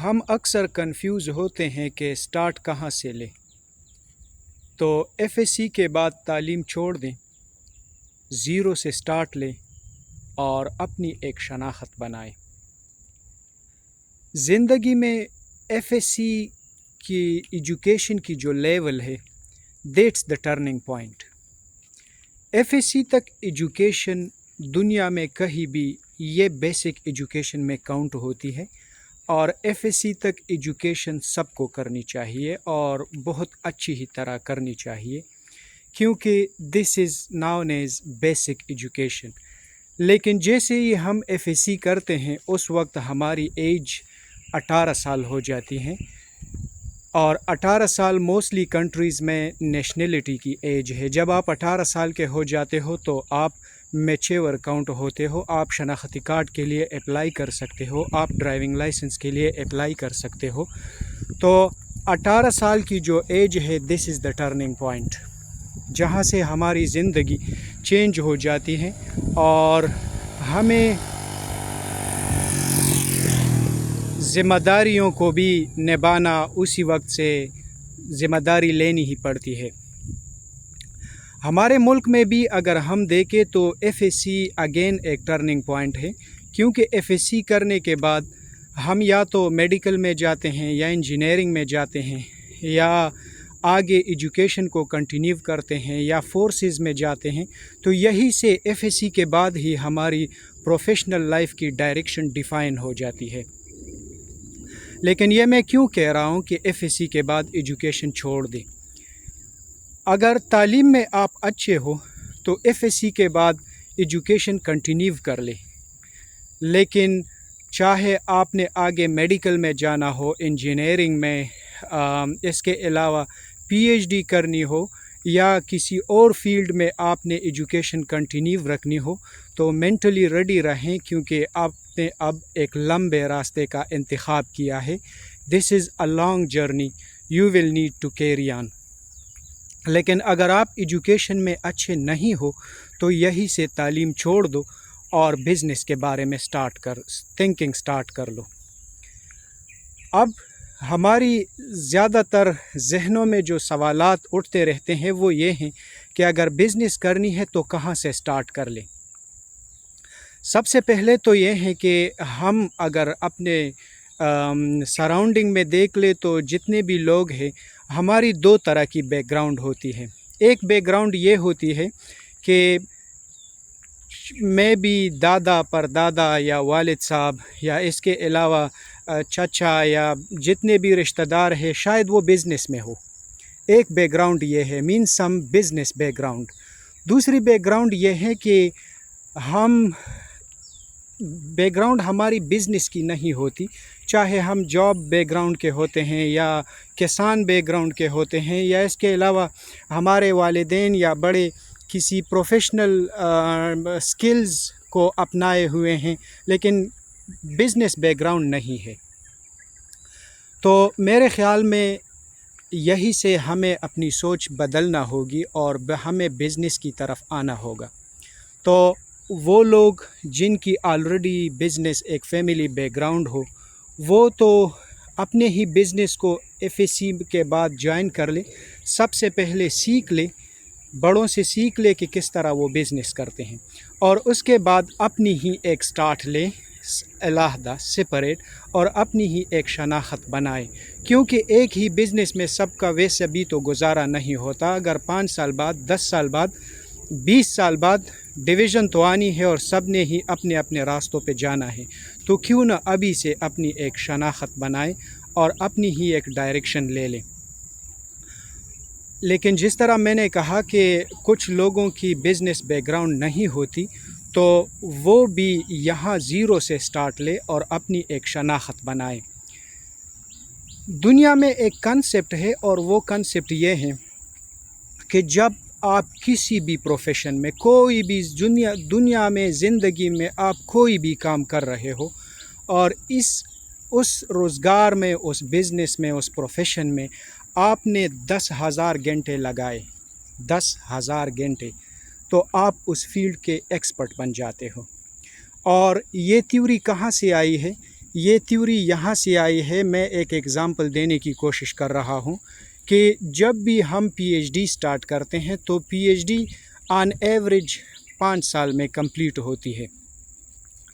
ہم اکثر کنفیوز ہوتے ہیں کہ سٹارٹ کہاں سے لیں۔ تو ایف ایس سی کے بعد تعلیم چھوڑ دیں، زیرو سے سٹارٹ لیں اور اپنی ایک شناخت بنائیں۔ زندگی میں ایف ایس سی کی ایجوکیشن کی جو لیول ہے، that's the turning point. F S C تک ایجوکیشن دنیا میں کہیں بھی یہ بیسک ایجوکیشن میں کاؤنٹ ہوتی ہے، اور ایف ایس سی تک ایجوکیشن سب کو کرنی چاہیے اور بہت اچھی ہی طرح کرنی چاہیے، کیونکہ دس از ناؤن ایز بیسک ایجوکیشن۔ لیکن جیسے ہی ہم ایف ایس سی کرتے ہیں اس وقت ہماری ایج 18 سال ہو جاتی ہیں، اور 18 سال موسٹلی کنٹریز میں نیشنلٹی کی ایج ہے۔ جب آپ 18 سال کے ہو جاتے ہو تو آپ میچیور کاؤنٹ ہوتے ہو، آپ شناختی کارڈ کے لیے اپلائی کر سکتے ہو، آپ ڈرائیونگ لائسنس کے لیے اپلائی کر سکتے ہو۔ تو 18 سال کی جو ایج ہے، this is the turning point, جہاں سے ہماری زندگی چینج ہو جاتی ہے اور ہمیں ذمہ داریوں کو بھی نبھانا اسی وقت سے ذمہ داری لینی ہی پڑتی ہے۔ ہمارے ملک میں بھی اگر ہم دیکھیں تو ایف ایس سی اگین ایک ٹرننگ پوائنٹ ہے، کیونکہ ایف ایس سی کرنے کے بعد ہم یا تو میڈیکل میں جاتے ہیں یا انجینئرنگ میں جاتے ہیں یا آگے ایجوکیشن کو کنٹینیو کرتے ہیں یا فورسز میں جاتے ہیں۔ تو یہی سے ایف ایس سی کے بعد ہی ہماری پروفیشنل لائف کی ڈائریکشن ڈیفائن ہو جاتی ہے۔ لیکن یہ میں کیوں کہہ رہا ہوں کہ ایف ایس سی کے بعد ایجوکیشن چھوڑ دیں؟ اگر تعلیم میں آپ اچھے ہو تو ایف ایس سی کے بعد ایجوکیشن کنٹینیو کر لیں، لیکن چاہے آپ نے آگے میڈیکل میں جانا ہو، انجینئرنگ میں، اس کے علاوہ پی ایچ ڈی کرنی ہو یا کسی اور فیلڈ میں آپ نے ایجوکیشن کنٹینیو رکھنی ہو، تو مینٹلی ریڈی رہیں، کیونکہ آپ نے اب ایک لمبے راستے کا انتخاب کیا ہے۔ This is a long journey you will need to carry on. لیکن اگر آپ ایجوکیشن میں اچھے نہیں ہو تو یہی سے تعلیم چھوڑ دو اور بزنس کے بارے میں تھنکنگ سٹارٹ کر لو۔ اب ہماری زیادہ تر ذہنوں میں جو سوالات اٹھتے رہتے ہیں وہ یہ ہیں کہ اگر بزنس کرنی ہے تو کہاں سے سٹارٹ کر لیں؟ سب سے پہلے تو یہ ہے کہ ہم اگر اپنے سراؤنڈنگ میں دیکھ لیں تو جتنے بھی لوگ ہیں، ہماری دو طرح کی بیک گراؤنڈ ہوتی ہے۔ ایک بیک گراؤنڈ یہ ہوتی ہے کہ میں بھی دادا پر دادا یا والد صاحب یا اس کے علاوہ چچا یا جتنے بھی رشتہ دار ہیں، شاید وہ بزنس میں ہو۔ ایک بیک گراؤنڈ یہ ہے، مین سم بزنس بیک گراؤنڈ۔ دوسری بیک گراؤنڈ یہ ہے کہ بیک گراؤنڈ ہماری بزنس کی نہیں ہوتی، چاہے ہم جاب بیک گراؤنڈ کے ہوتے ہیں یا کسان بیک گراؤنڈ کے ہوتے ہیں یا اس کے علاوہ ہمارے والدین یا بڑے کسی پروفیشنل سکلز کو اپنائے ہوئے ہیں، لیکن بزنس بیک گراؤنڈ نہیں ہے۔ تو میرے خیال میں یہی سے ہمیں اپنی سوچ بدلنا ہوگی اور ہمیں بزنس کی طرف آنا ہوگا۔ تو وہ لوگ جن کی آلریڈی بزنس ایک فیملی بیک گراؤنڈ ہو، وہ تو اپنے ہی بزنس کو ایف ایس سی کے بعد جوائن کر لے، سب سے پہلے سیکھ لے، بڑوں سے سیکھ لے کہ کس طرح وہ بزنس کرتے ہیں، اور اس کے بعد اپنی ہی ایک سٹارٹ لے، علیحدہ سپریٹ، اور اپنی ہی ایک شناخت بنائے، کیونکہ ایک ہی بزنس میں سب کا ویسے بھی تو گزارا نہیں ہوتا۔ اگر 5 سال بعد، 10 سال بعد، 20 سال بعد ڈویژن تو آنی ہے اور سب نے ہی اپنے اپنے راستوں پہ جانا ہے، تو کیوں نہ ابھی سے اپنی ایک شناخت بنائیں اور اپنی ہی ایک ڈائریکشن لے لیں۔ لیکن جس طرح میں نے کہا کہ کچھ لوگوں کی بزنس بیک گراؤنڈ نہیں ہوتی، تو وہ بھی یہاں زیرو سے سٹارٹ لے اور اپنی ایک شناخت بنائیں۔ دنیا میں ایک کنسپٹ ہے، اور وہ کنسپٹ یہ ہے کہ جب آپ کسی بھی پروفیشن میں، کوئی بھی دنیا میں، زندگی میں آپ کوئی بھی کام کر رہے ہو، اور اس روزگار میں، اس بزنس میں، اس پروفیشن میں آپ نے 10,000 گھنٹے لگائے، 10,000 گھنٹے، تو آپ اس فیلڈ کے ایکسپرٹ بن جاتے ہو۔ اور یہ تھیوری کہاں سے آئی ہے یہ تھیوری یہاں سے آئی ہے، میں ایک ایگزامپل دینے کی کوشش کر رہا ہوں کہ جب بھی ہم پی ایچ ڈی سٹارٹ کرتے ہیں تو P H D on average 5 سال میں کمپلیٹ ہوتی ہے۔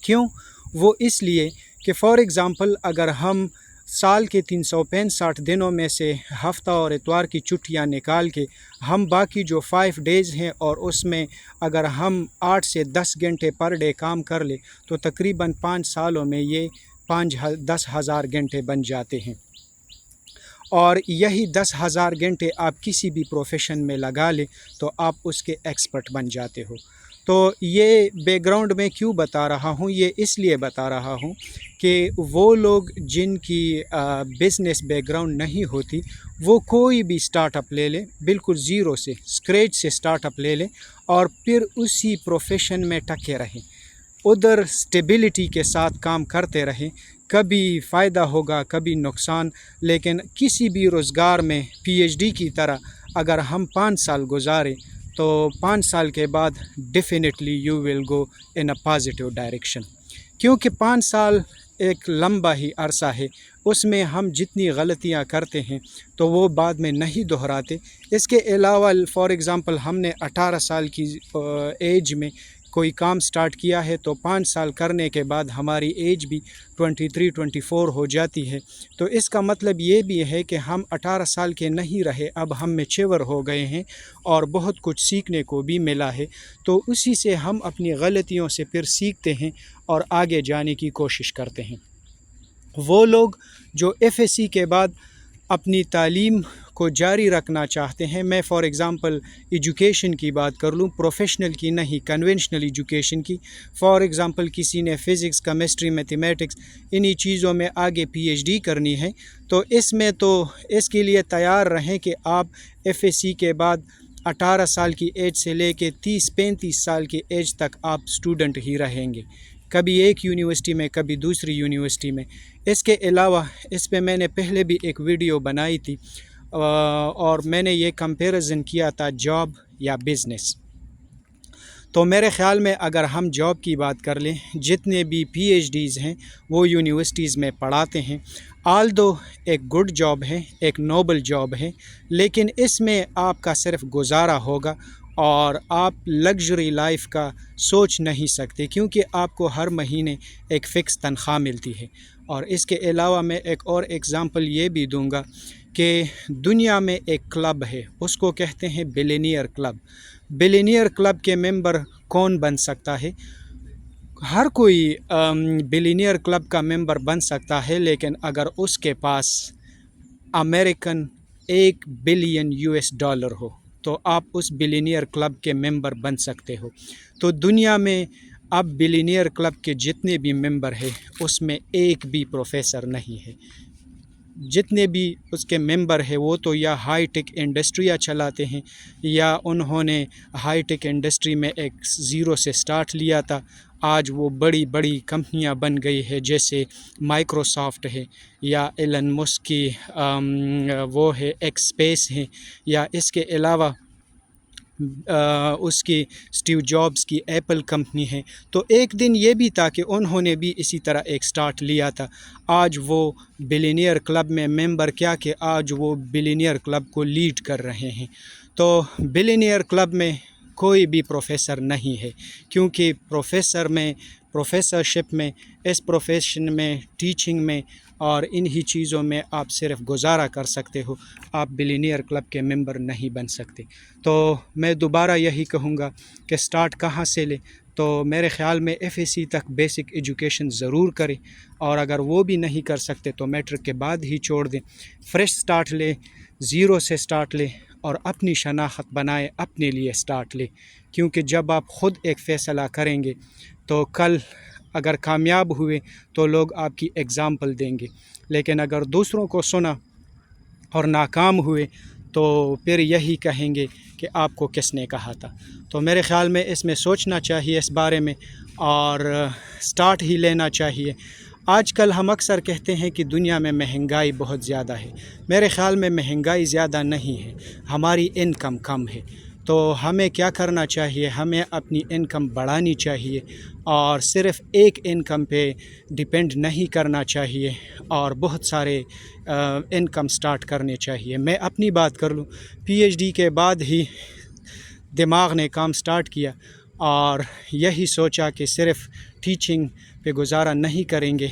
کیوں؟ وہ اس لیے کہ فار ایگزامپل اگر ہم سال کے 365 دنوں میں سے ہفتہ اور اتوار کی چھٹیاں نکال کے ہم باقی جو 5 ڈیز ہیں اور اس میں اگر ہم 8 سے 10 گھنٹے پر ڈے کام کر لیں تو تقریباً 5 سالوں میں یہ 10,000 گھنٹے بن جاتے ہیں، اور یہی 10,000 گھنٹے آپ کسی بھی پروفیشن میں لگا لیں تو آپ اس کے ایکسپرٹ بن جاتے ہو۔ تو یہ بیک گراؤنڈ میں کیوں بتا رہا ہوں؟ یہ اس لیے بتا رہا ہوں کہ وہ لوگ جن کی بزنس بیک گراؤنڈ نہیں ہوتی وہ کوئی بھی سٹارٹ اپ لے لیں، بالکل زیرو سے، اسکریچ سے سٹارٹ اپ لے لیں اور پھر اسی پروفیشن میں ٹکے رہیں، ادھر سٹیبلٹی کے ساتھ کام کرتے رہیں، کبھی فائدہ ہوگا کبھی نقصان، لیکن کسی بھی روزگار میں پی ایچ ڈی کی طرح اگر ہم 5 سال گزاریں تو 5 سال کے بعد definitely you will go in a positive direction, کیونکہ 5 سال ایک لمبا ہی عرصہ ہے، اس میں ہم جتنی غلطیاں کرتے ہیں تو وہ بعد میں نہیں دہراتے۔ اس کے علاوہ فار ایگزامپل ہم نے 18 سال کی ایج میں کوئی کام سٹارٹ کیا ہے تو 5 سال کرنے کے بعد ہماری ایج بھی 23-24 ہو جاتی ہے، تو اس کا مطلب یہ بھی ہے کہ ہم 18 سال کے نہیں رہے، اب ہم میچور ہو گئے ہیں اور بہت کچھ سیکھنے کو بھی ملا ہے، تو اسی سے ہم اپنی غلطیوں سے پھر سیکھتے ہیں اور آگے جانے کی کوشش کرتے ہیں۔ وہ لوگ جو ایف ایس سی کے بعد اپنی تعلیم کو جاری رکھنا چاہتے ہیں، میں فار ایگزامپل ایجوکیشن کی بات کر لوں، پروفیشنل کی نہیں، کنونشنل ایجوکیشن کی، فار ایگزامپل کسی نے فزکس، کیمسٹری، میتھمیٹکس انہی چیزوں میں آگے پی ایچ ڈی کرنی ہے، تو اس کے لیے تیار رہیں کہ آپ ایف ایس سی کے بعد 18 سال کی ایج سے لے کے 30-35 سال کی ایج تک آپ اسٹوڈنٹ ہی رہیں گے، کبھی ایک یونیورسٹی میں کبھی دوسری یونیورسٹی میں۔ اس کے علاوہ اس پہ میں نے پہلے بھی ایک ویڈیو بنائی تھی اور میں نے یہ کمپیریزن کیا تھا جاب یا بزنس۔ تو میرے خیال میں اگر ہم جاب کی بات کر لیں، جتنے بھی پی ایچ ڈیز ہیں وہ یونیورسٹیز میں پڑھاتے ہیں، آلدو ایک گڈ جاب ہے، ایک نوبل جاب ہے، لیکن اس میں آپ کا صرف گزارا ہوگا اور آپ لگژری لائف کا سوچ نہیں سکتے، کیونکہ آپ کو ہر مہینے ایک فکس تنخواہ ملتی ہے۔ اور اس کے علاوہ میں ایک اور ایگزامپل یہ بھی دوں گا کہ دنیا میں ایک کلب ہے، اس کو کہتے ہیں بلینئر کلب۔ بلینئر کلب کے ممبر کون بن سکتا ہے؟ ہر کوئی بلینئر کلب کا ممبر بن سکتا ہے، لیکن اگر اس کے پاس امریکن $1 بلین ہو تو آپ اس بلینئر کلب کے ممبر بن سکتے ہو۔ تو دنیا میں اب بلینئر کلب کے جتنے بھی ممبر ہیں اس میں ایک بھی پروفیسر نہیں ہے، جتنے بھی اس کے ممبر ہیں وہ تو یا ہائی ٹیک انڈسٹریاں چلاتے ہیں یا انہوں نے ہائی ٹیک انڈسٹری میں ایک زیرو سے سٹارٹ لیا تھا، آج وہ بڑی بڑی کمپنیاں بن گئی ہے، جیسے مائکروسافٹ ہے یا ایلن مسک کی وہ ہے ایکس اسپیس ہے، یا اس کے علاوہ اس کی اسٹیو جابس کی ایپل کمپنی ہے۔ تو ایک دن یہ بھی تھا کہ انہوں نے بھی اسی طرح ایک سٹارٹ لیا تھا، آج وہ بلینئر کلب میں ممبر کیا کہ آج وہ بلینئر کلب کو لیڈ کر رہے ہیں۔ تو بلینئر کلب میں کوئی بھی پروفیسر نہیں ہے، کیونکہ پروفیسرشپ میں، اس پروفیشن میں، ٹیچنگ میں اور انہی چیزوں میں آپ صرف گزارا کر سکتے ہو، آپ بلینئر کلب کے ممبر نہیں بن سکتے۔ تو میں دوبارہ یہی کہوں گا کہ سٹارٹ کہاں سے لیں؟ تو میرے خیال میں ایف ایس سی تک بیسک ایجوکیشن ضرور کریں، اور اگر وہ بھی نہیں کر سکتے تو میٹرک کے بعد ہی چھوڑ دیں، فریش سٹارٹ لیں، زیرو سے سٹارٹ لیں اور اپنی شناخت بنائیں، اپنے لیے سٹارٹ لیں، کیونکہ جب آپ خود ایک فیصلہ کریں گے تو کل اگر کامیاب ہوئے تو لوگ آپ کی ایگزامپل دیں گے، لیکن اگر دوسروں کو سنا اور ناکام ہوئے تو پھر یہی کہیں گے کہ آپ کو کس نے کہا تھا۔ تو میرے خیال میں اس میں سوچنا چاہیے اس بارے میں اور سٹارٹ ہی لینا چاہیے۔ آج کل ہم اکثر کہتے ہیں کہ دنیا میں مہنگائی بہت زیادہ ہے، میرے خیال میں مہنگائی زیادہ نہیں ہے، ہماری انکم کم ہے۔ تو ہمیں کیا کرنا چاہیے؟ ہمیں اپنی انکم بڑھانی چاہیے اور صرف ایک انکم پہ ڈپینڈ نہیں کرنا چاہیے اور بہت سارے انکم سٹارٹ کرنے چاہیے۔ میں اپنی بات کر لوں، پی ایچ ڈی کے بعد ہی دماغ نے کام سٹارٹ کیا اور یہی سوچا کہ صرف ٹیچنگ پہ گزارا نہیں کریں گے،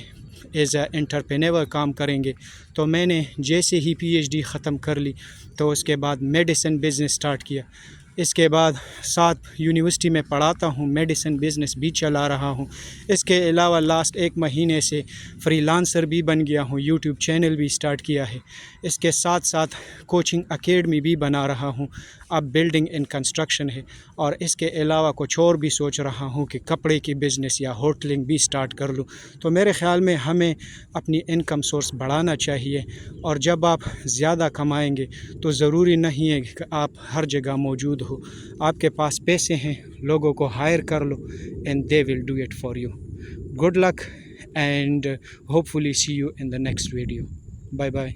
ایز اے انٹرپرینور کام کریں گے۔ تو میں نے جیسے ہی پی ایچ ڈی ختم کر لی تو اس کے بعد میڈیسن بزنس سٹارٹ کیا۔ اس کے بعد ساتھ یونیورسٹی میں پڑھاتا ہوں، میڈیسن بزنس بھی چلا رہا ہوں۔ اس کے علاوہ لاسٹ 1 مہینے سے فری لانسر بھی بن گیا ہوں، یوٹیوب چینل بھی سٹارٹ کیا ہے۔ اس کے ساتھ ساتھ کوچنگ اکیڈمی بھی بنا رہا ہوں، اب بلڈنگ ان کنسٹرکشن ہے۔ اور اس کے علاوہ کچھ اور بھی سوچ رہا ہوں کہ کپڑے کی بزنس یا ہوٹلنگ بھی سٹارٹ کر لوں۔ تو میرے خیال میں ہمیں اپنی انکم سورس بڑھانا چاہیے، اور جب آپ زیادہ کمائیں گے تو ضروری نہیں ہے کہ آپ ہر جگہ موجود ہو۔ آپ کے پاس پیسے ہیں، لوگوں کو ہائر کر لو and they will do it for you. Good luck and hopefully see you in the next video. Bye bye.